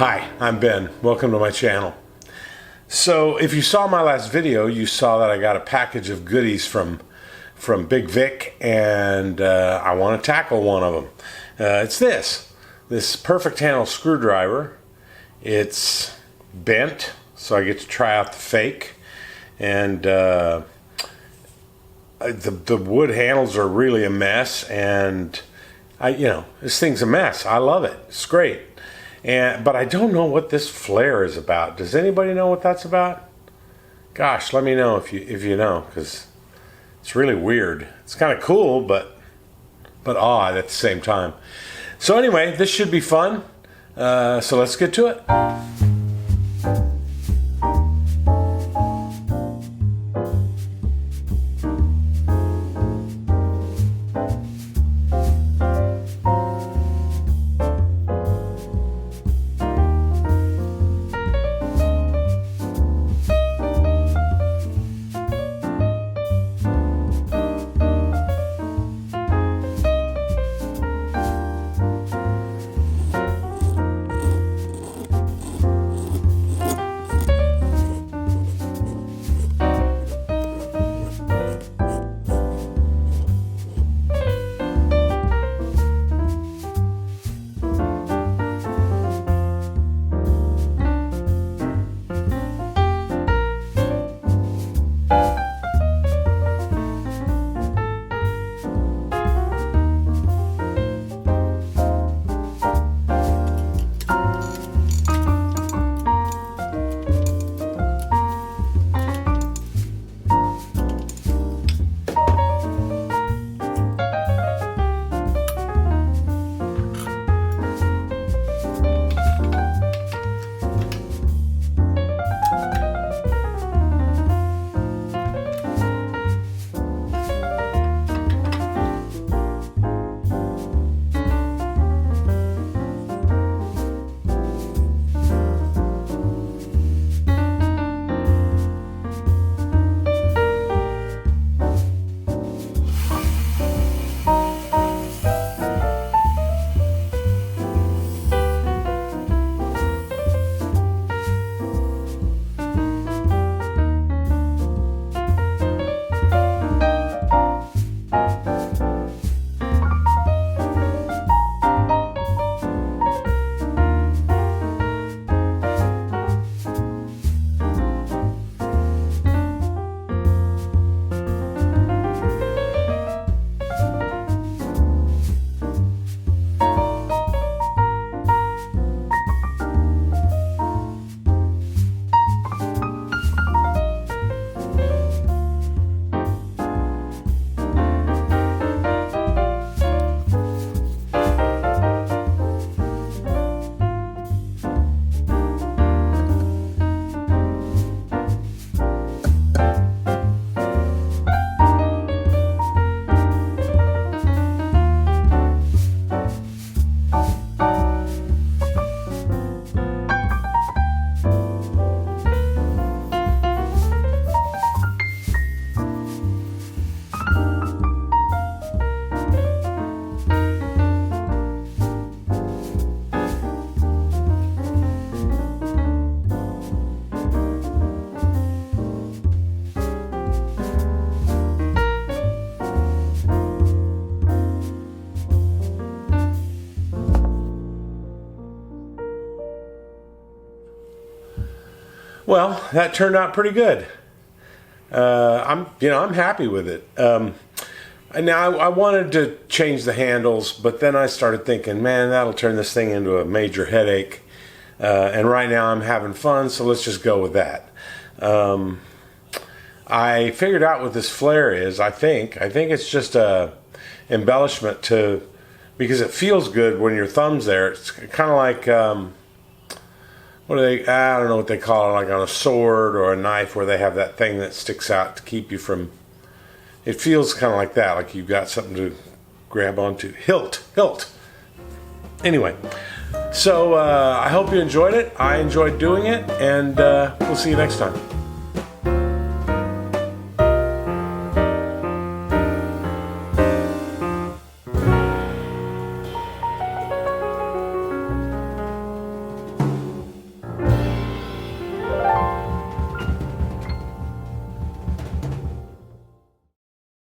Hi, I'm Ben. Welcome to my channel. So if you saw my last video, you saw that I got a package of goodies from Big Vic, and I want to tackle one of them. It's this perfect handle screwdriver. It's bent, so I get to try out the fake, and the wood handles are really a mess, and this thing's a mess. I love it. It's great. But I don't know what this flare is about. Does anybody know what that's about? Gosh, let me know if you know, because it's really weird. It's kind of cool, but odd at the same time. So anyway, this should be fun. So let's get to it. Well, that turned out pretty good. I'm happy with it. And now I wanted to change the handles, but then I started thinking, man, that'll turn this thing into a major headache. And right now I'm having fun, so let's just go with that. I figured out what this flare is. I think it's just a embellishment because it feels good when your thumb's there. It's kind of like I don't know what they call it, like on a sword or a knife, where they have that thing that sticks out to keep you from. It feels kind of like that, like you've got something to grab onto. Hilt. Anyway, so I hope you enjoyed it. I enjoyed doing it, and we'll see you next time.